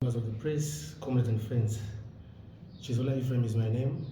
Members of the press, comrades and friends. Tizora Ephraim is my name,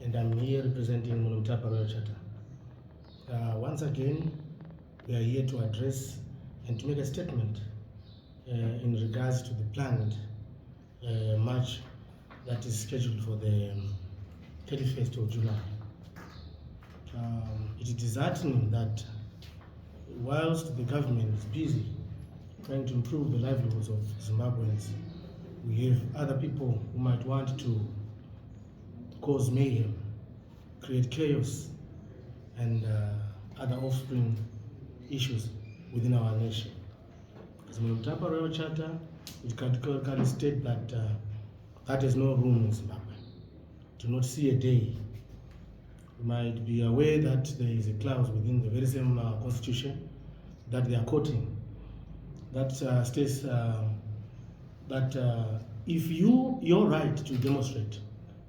and I'm here representing Munhumutapa Royal Charter. Once again, we are here to address and to make a statement in regards to the planned march that is scheduled for the 31st of July. It is disheartening that whilst the government is busy trying to improve the livelihoods of Zimbabweans, we have other people who might want to cause mayhem, create chaos, and other offspring issues within our nation. As Munhumutapa Royal Charter, it categorically states that that has no room in Zimbabwe. Do not see a day. You might be aware that there is a clause within the very same constitution that they are quoting that states that if your right to demonstrate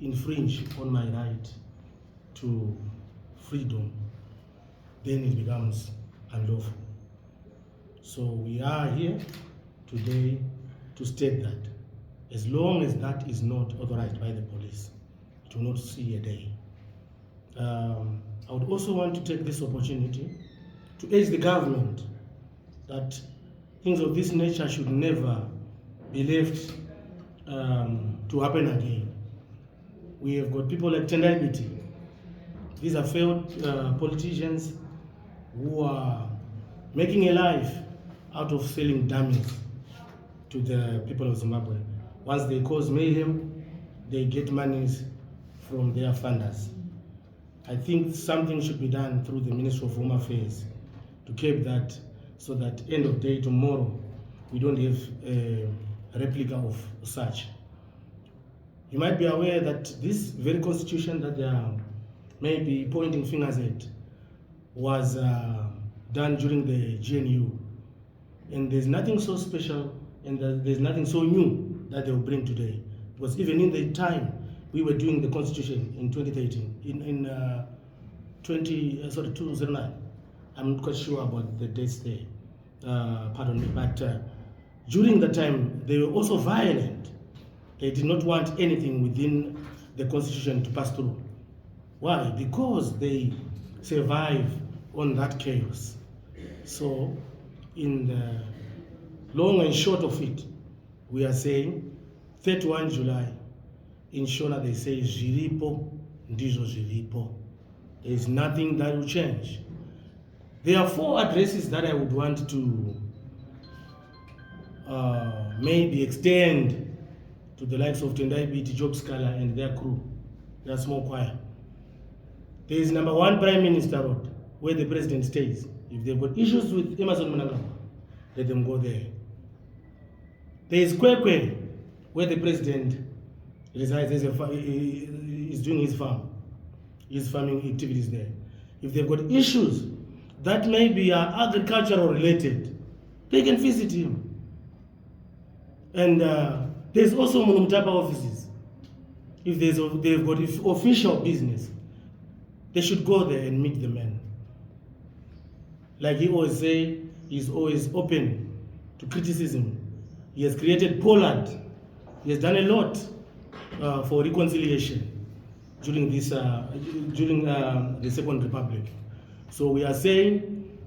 infringe on my right to freedom, then it becomes unlawful. So we are here today to state that as long as that is not authorized by the police, it will not see a day. I would also want to take this opportunity to urge the government that things of this nature should never be left to happen again. We have got people like Legality. These are failed politicians who are making a life out of selling dummies to the people of Zimbabwe. Once they cause mayhem, they get monies from their funders. I think something should be done through the Ministry of Home Affairs to keep that, so that end of day tomorrow we don't have a replica of such. You might be aware that this very constitution that they are maybe pointing fingers at was done during the GNU, and there's nothing so special and there's nothing so new that they will bring today, because even in the time we were doing the constitution in 2013, in 2009, I'm not quite sure about the dates there, pardon me, but during the time they were also violent. They did not want anything within the constitution to pass through. Why? Because they survive on that chaos. So in the long and short of it, we are saying 31 July, in Shona they say Ziripo, Ndizo Ziripo. There is nothing that will change. There are 4 addresses that I would want to maybe extend to the likes of Tendai Biti, Job Scala and their crew, their small choir. There is number 1 Prime Minister Road, where the president stays. If they've got issues with Emerson Mnangagwa, let them go there. There is Kwekwe, where the president resides, is doing his farming activities there. If they've got issues that maybe are agricultural related, they can visit him. And there's also Munhumutapa offices. If they've got official business, they should go there and meet the man. Like he always say, he's always open to criticism. He has created Poland. He has done a lot for reconciliation during this the Second Republic. So we are saying,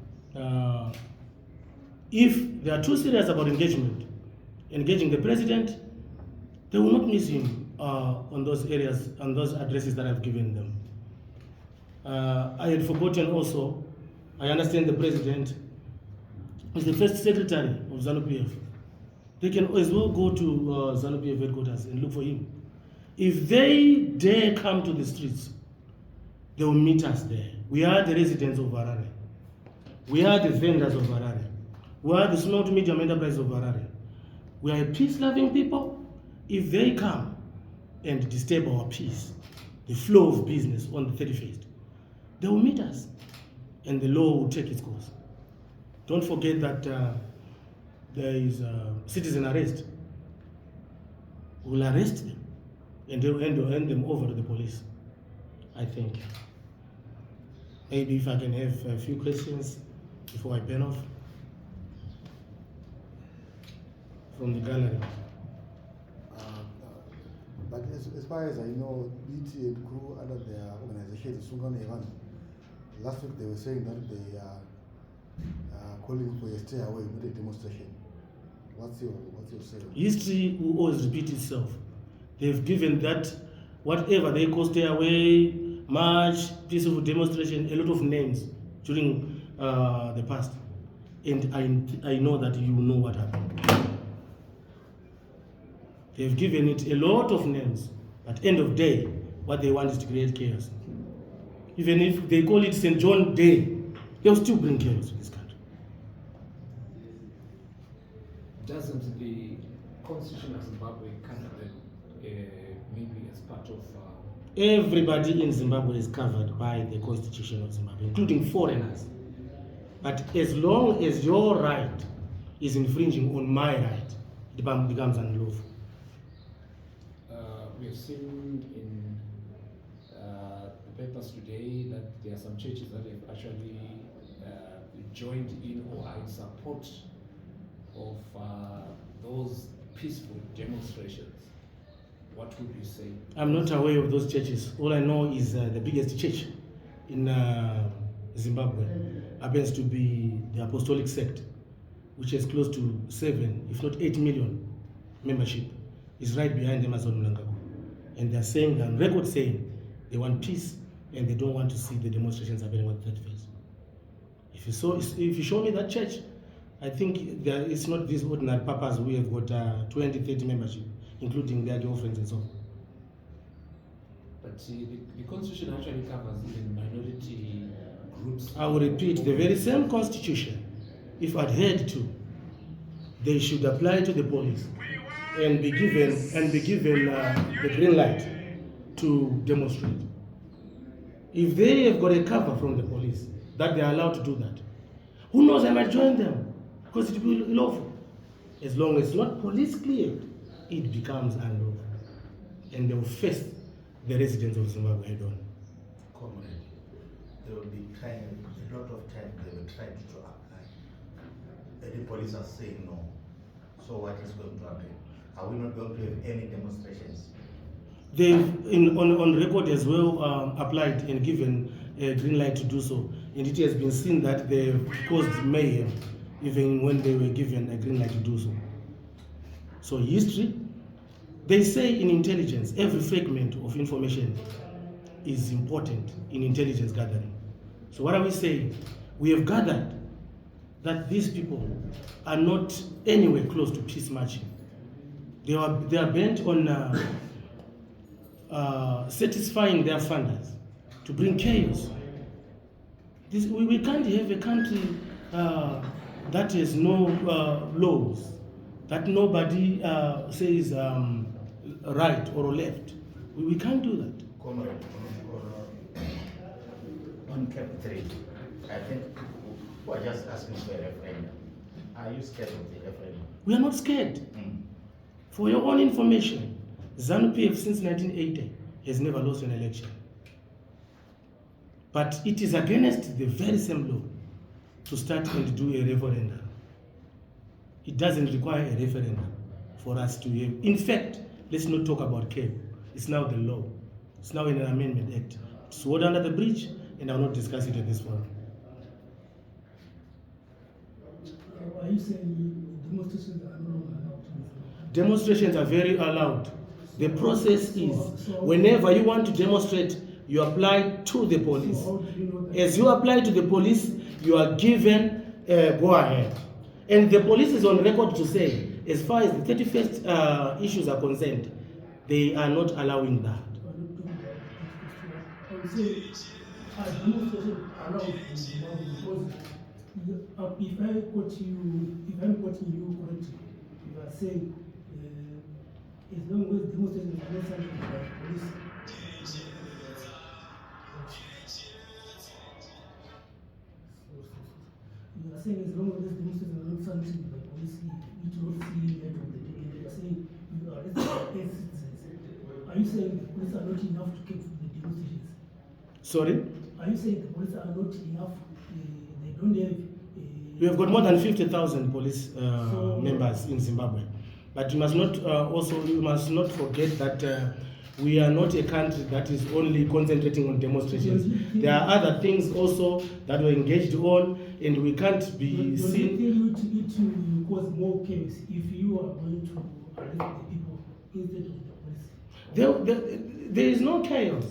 if they are too serious about engaging the president, they will not miss him on those areas, on those addresses that I've given them. I had forgotten also, I understand the president is the first secretary of ZANU-PF. They can as well go to ZANU-PF headquarters and look for him. If they dare come to the streets, they will meet us there. We are the residents of Harare. We are the vendors of Harare. We are the small to medium enterprise of Harare. We are peace-loving people. If they come and disturb our peace, the flow of business on the 31st, they will meet us and the law will take its course. Don't forget that there is citizen arrest. We'll arrest them and they'll hand them over to the police, I think. Maybe if I can have a few questions before I burn off from the gallery. But as far as I know, BT and crew under their organization, Sungan Evan, last week they were saying that they are calling for a stay away, not a demonstration. What's your say? History will always repeat itself. They've given that whatever they call stay away, march, peaceful demonstration, a lot of names during the past. And I know that you know what happened. They've given it a lot of names. At the end of the day, what they want is to create chaos. Even if they call it St. John Day, they'll still bring chaos to this country. Doesn't the Constitution of Zimbabwe cover them maybe as part of... Everybody in Zimbabwe is covered by the Constitution of Zimbabwe, including foreigners. But as long as your right is infringing on my right, it becomes unlawful. We have seen in the papers today that there are some churches that have actually joined in or are in support of those peaceful demonstrations. What would you say? I'm not aware of those churches. All I know is the biggest church in Zimbabwe happens to be the Apostolic Sect, which has close to 7, if not 8 million membership. Is right behind them as on Mnangagwa. And they're saying, on record saying, they want peace and they don't want to see the demonstrations happening on the third phase. If you show me that church, I think it's not these ordinary papas who have got 20, 30 membership, including their girlfriends and so on. But the Constitution actually covers even minority groups. I will repeat, the very same Constitution, if adhered to, they should apply to the police and be given the green light to demonstrate. If they have got a cover from the police that they are allowed to do that, who knows, I might join them because it will be lawful. As long as it's not police cleared, it becomes unlawful. And they will face the residents of Zimbabwe head on. Comrade, there will be time, a lot of time they will try to apply. And the police are saying no. So what is going to happen? Are we not going to have any demonstrations? They've, on record as well, applied and given a green light to do so. And it has been seen that they've caused mayhem, even when they were given a green light to do so. So history, they say in intelligence, every fragment of information is important in intelligence gathering. So what are we saying? We have gathered that these people are not anywhere close to peace marching. They are bent on satisfying their funders to bring chaos. We can't have a country that has no laws, that nobody says right or left. We can't do that. Comrade, on Cap 3, I think we're just asking for a referendum. Are you scared of the referendum? We are not scared. For your own information, ZANU-PF since 1980 has never lost an election. But it is against the very same law to start and do a referendum. It doesn't require a referendum for us to have. In fact, let's not talk about CAPE. It's now the law. It's now in an amendment act. It's water under the bridge, and I will not discuss it at this forum. Are you saying demonstrations are no longer allowed? Demonstrations are very allowed. The process is, whenever you want to demonstrate, you apply to the police. As you apply to the police, you are given a go-ahead. And the police is on record to say, as far as the 31st issues are concerned, they are not allowing that. I would say, are demonstrations allowed in Zimbabwe? Because if I'm quoting you correctly, you are saying, as long as demonstrations are not sanctioned by the police, you are saying as long as demonstrations are not sanctioned by the police, it will not see the end of the day. And you are saying you are arresting citizens. Are you saying the police are not enough to keep the demonstrations? Sorry? Are you saying the police are not enough? They don't have. We have got more than 50,000 police members in Zimbabwe. But you must not forget that we are not a country that is only concentrating on demonstrations. There are other things also that we're engaged on, and we can't be Don't you seen. think it will cause more chaos if you are going to arrest the people instead of the police? There is no chaos.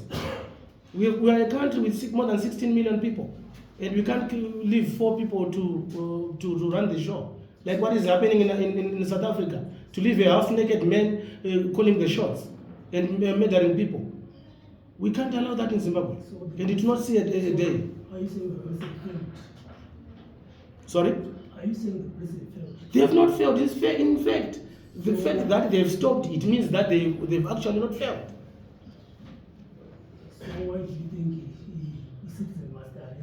We are a country with more than 16 million people, and we can't leave 4 people to run the show. Like what is happening in South Africa, to leave a half-naked man calling the shots and murdering people. We can't allow that in Zimbabwe, and it will not see a day. Are you saying the president failed? Sorry? Are you saying the president failed? They have not failed. It's fair. In fact, the fact that they've stopped, it means that they've actually not failed. So why do you think he citizen must arrest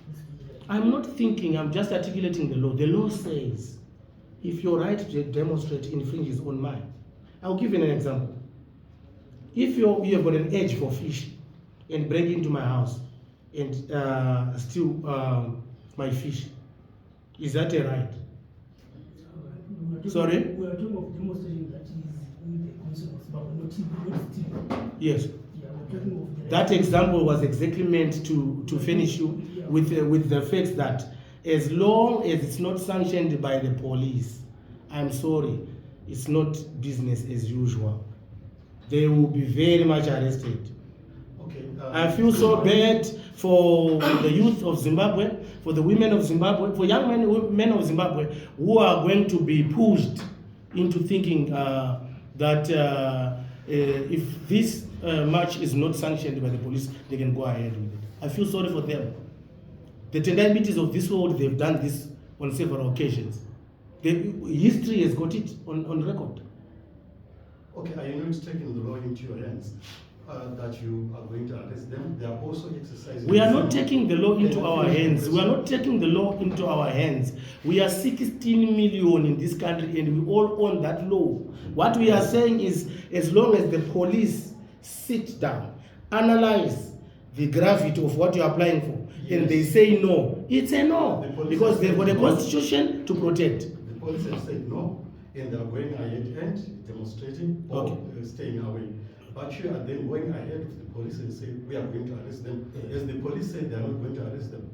this president? I'm not thinking, I'm just articulating the law. The law says if your right to demonstrate infringes on mine. I'll give you an example. If you have got an edge for fish and bring it into my house and steal my fish, is that a right? Sorry? We are talking of demonstration that is in the Constitution of Zimbabwe, not stealing. Yes. Yeah, we're talking of the That example was exactly meant to finish you with the fact that as long as it's not sanctioned by the police, I'm sorry, it's not business as usual. They will be very much arrested. Okay. I feel so bad for the youth of Zimbabwe, for the women of Zimbabwe, for young men of Zimbabwe who are going to be pushed into thinking that if this march is not sanctioned by the police, they can go ahead with it. I feel sorry for them. The Tendai of this world, they've done this on several occasions. History has got it on record. Okay, are you not taking the law into your hands that you are going to arrest them? They are also exercising. We are not taking the law into our hands. We are not taking the law into our hands. We are 16 million in this country and we all own that law. What we are saying is, as long as the police sit down, analyze the gravity of what you are applying for, and they say no, it's a no. Because they've got a constitution to protect. The police have said no, and they are going ahead and demonstrating or staying away. But you are then going ahead with the police and say, we are going to arrest them. As the police said, they are not going to arrest them.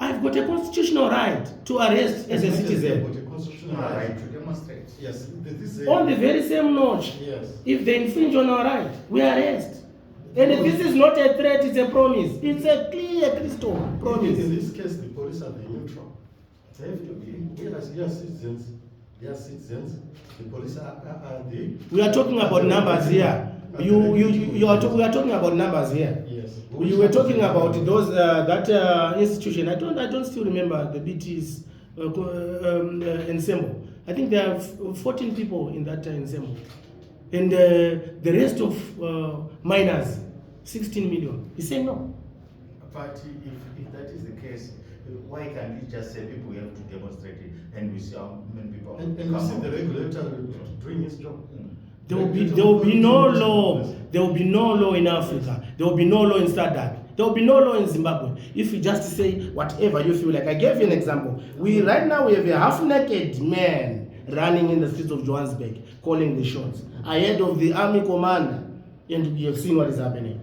I've got a constitutional right to arrest as a citizen. I've got a constitutional Right to demonstrate. Yes. This is On the very same note, yes. if they infringe on our right, we arrest. And this is not a threat, it's a promise. It's a clear crystal promise. In this case, the police are the neutral. They have to be. We are citizens. They are citizens. The police are the. We are talking about numbers here. We are talking about numbers here. Yes. You were talking about those that institution. I don't still remember the BT's ensemble. I think there are 14 people in that ensemble, and the rest of minors, 16 million. He's saying no. But if that is the case, why can't we just say people have to demonstrate it and we see how many people And come we see out? the regulator doing his job. There will be no law. There will be no law in Africa. There will be no law in SADC. There will be no law in Zimbabwe. If you just say whatever you feel like. I gave you an example. Right now we have a half-naked man running in the streets of Johannesburg, calling the shots ahead of the army commander, and you have seen what is happening.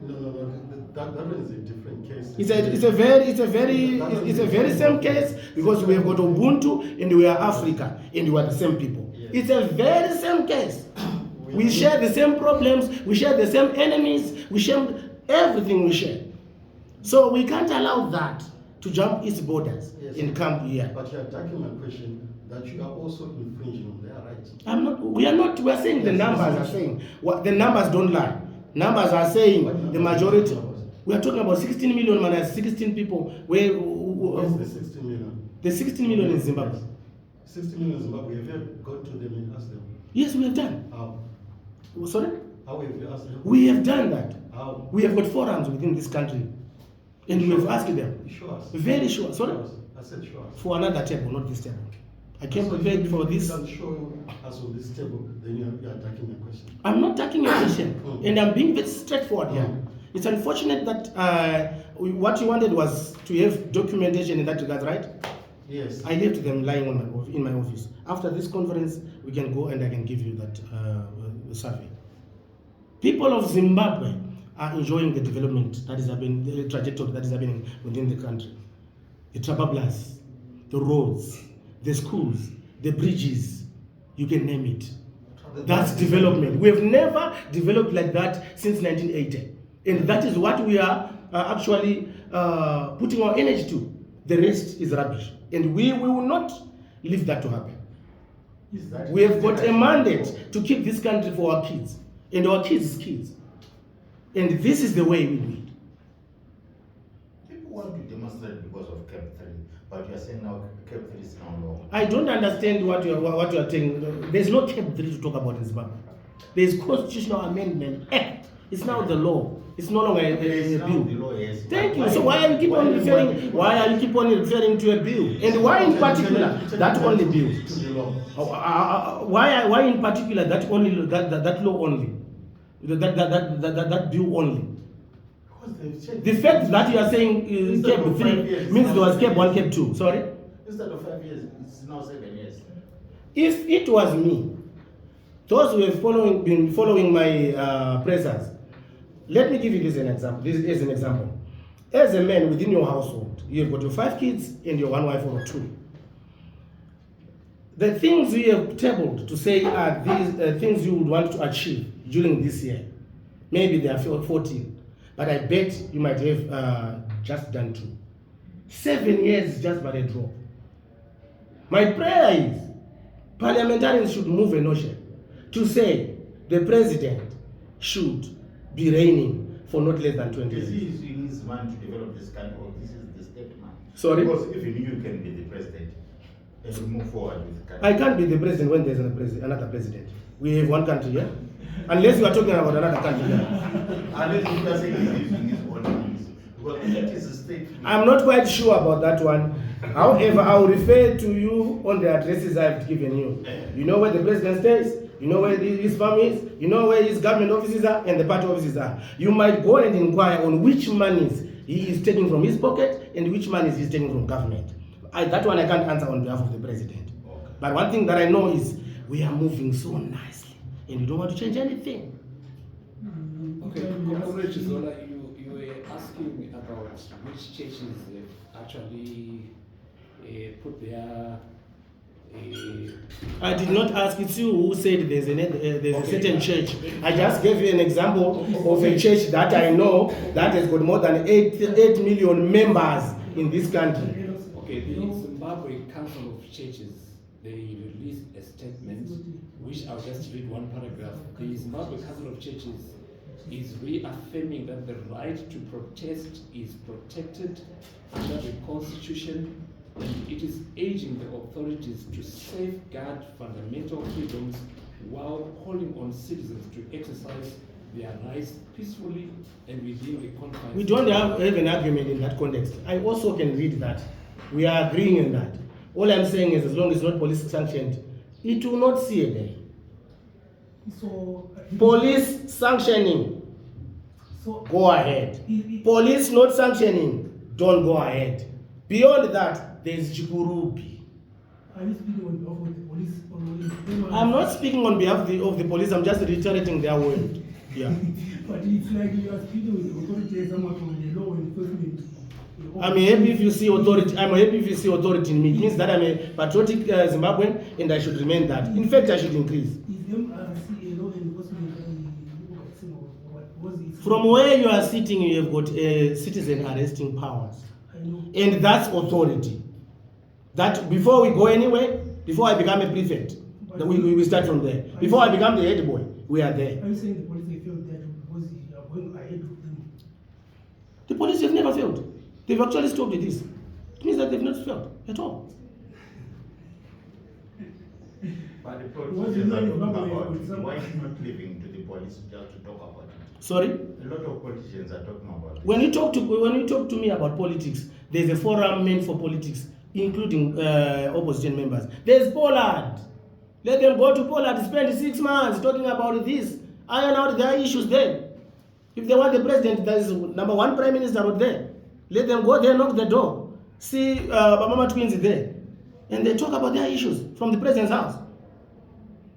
No. That one is a different case. It's a very same case because we have got Ubuntu and we are Africa and we are the same people. Yes. It's a very same case. We share the same problems, we share the same enemies, we share everything we share. So we can't allow that to jump its borders and come here. But you are attacking my question that you are also infringing on their rights. We are saying the numbers are saying the numbers don't lie. Numbers are saying the majority. We are talking about 16 million minus 16 people. Where's the 16 million? The 16 million in Zimbabwe. 16 million in Zimbabwe. Have you gone to them and asked them? Yes, we have done. How? Sorry? How have you asked them? We have done that. How? We have got forums within this country. And we have asked them. Sure. Very sure. Sorry? I said sure. For another table, not this table. I came prepared for this. You can show us on this table, then you are attacking the question. I'm not attacking your question. And I'm being very straightforward here. It's unfortunate that what you wanted was to have documentation in that regard, right? Yes. I left them lying in my office. After this conference, we can go and I can give you that survey. People of Zimbabwe are enjoying the development that is happening, the trajectory that is happening within the country. The trabalhas, the roads, the schools, the bridges, you can name it. That's development. We have never developed like that since 1980. And that is what we are actually putting our energy to. The rest is rubbish. And we will not leave that to happen. We have got a mandate to keep this country for our kids. And our kids' kids. And this is the way we do it. People want to demonstrate because of Cap 3, but you are saying now Cap 3 is now law. I don't understand what you are saying. There's no Cap 3 to talk about in Zimbabwe. There's Constitutional Amendment Act. It's now the law. It's no longer a bill. The law, yes. Thank you. So why are you keep on referring? Why are you keep on referring to a bill? And why in particular that only bill? Why in particular that only that law only? That bill only? The fact that you are saying Cap 3 means there was Cap 1, Cap 2. Sorry? Instead of 5 years, it's now 7 years. If it was me, those who have been following my presence, let me give you this as an example. As a man within your household, you have got your 5 kids and your 1 wife or 2. The things you have tabled to say are these things you would want to achieve during this year. Maybe there are 14, but I bet you might have just done 2. 7 years is just but a drop. My prayer is parliamentarians should move a notion to say the president should be reigning for not less than 20 years. He needs man to develop this country. This is the state man. Sorry? Because even you can be the president and we move forward with the country. I can't be the president when there's another president. We have one country here. Unless you are talking about another country here. Unless you are saying he's using his own means. Because it is a state. I'm not quite sure about that one. However, I will refer to you on the addresses I've given you. You know where the president stays, you know where his farm is, you know where his government offices are and the party offices are. You might go and inquire on which monies he is taking from his pocket and which monies he's taking from government. That one I can't answer on behalf of the president. Okay. But one thing that I know is we are moving so nicely and you don't want to change anything. Okay, Comrade Tizora, you were asking about which churches have actually put their... I did not ask. It's you who said there's a certain church. I just gave you an example of a church that I know that has got more than 8 million members in this country. Okay, the Zimbabwe Council of Churches, they released a statement which I'll just read one paragraph. The Zimbabwe Council of Churches is reaffirming that the right to protest is protected under the Constitution, and it is urging the authorities to safeguard fundamental freedoms while calling on citizens to exercise their rights peacefully and within the confines. We don't have an argument in that context. I also can read that. We are agreeing in that. All I'm saying is as long as it's not police sanctioned, it will not see a day. So, police sanctioning, go ahead. Police not sanctioning, don't go ahead. Beyond that, there is Chikurubi. Are you speaking on behalf of the police? I'm not speaking on behalf of the police, I'm just reiterating their word. Yeah. But it's like you are speaking with the authority, someone from the law enforcement. I'm happy if you see authority. I'm happy if you see authority in me. It means that I'm a patriotic Zimbabwean and I should remain that. In fact, I should increase. Is MRC a law enforcement? From where you are sitting, you have got citizen arresting powers. I know. And that's authority. That before we go anywhere, before I become a prefect, we start from there. Before I become the head boy, we are there. Are you saying the police have failed that because you are going ahead of them? The police have never failed. They've actually stopped this. It means that they've not failed at all. But the politicians are talking about it. Why is not leaving to the police just to talk about it? Sorry? A lot of politicians are talking about it. When you talk to me about politics, there's a forum meant for politics, including opposition members. There's Pollard. Let them go to Pollard, spend 6 months talking about this, iron out their issues there. If they want the president, there is #1 prime minister out there. Let them go there, knock the door. See Mama Twins there. And they talk about their issues from the president's house.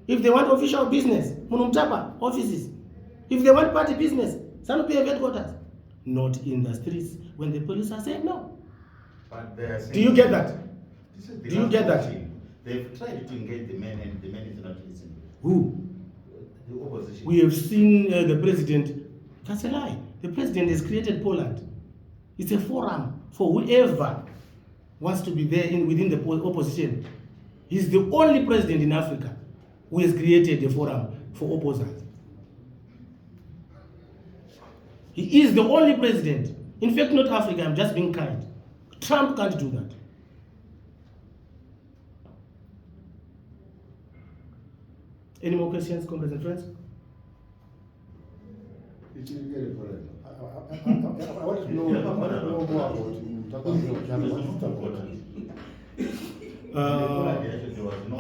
If they want official business, Munhumutapa offices. If they want party business, ZANU-PF headquarters. Not in the streets when the police are saying no. But they are saying, Do you get that? This is the Do you last get that? option. They've tried to engage the man and the man is not listening. Who? The opposition. We have seen the president. That's a lie. The president has created Poland. It's a forum for whoever wants to be there within the opposition. He's the only president in Africa who has created a forum for opposers. He is the only president. In fact, not Africa, I'm just being kind. Trump can't do that. Any more questions, comrades and friends? I want to know more about Munhumutapa Royal Charter. What is important?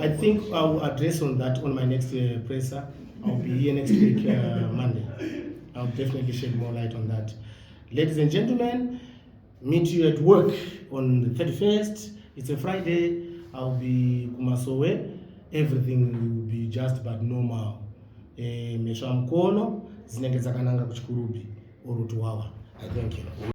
I think I'll address on that on my next presser. I'll be here next week, Monday. I'll definitely shed more light on that. Ladies and gentlemen, meet you at work on the 31st. It's a Friday. I'll be Kumasowe. Everything will be just but normal. Mesha mkono zinenge zakananga kuchikurubi orutuwawa. I thank you.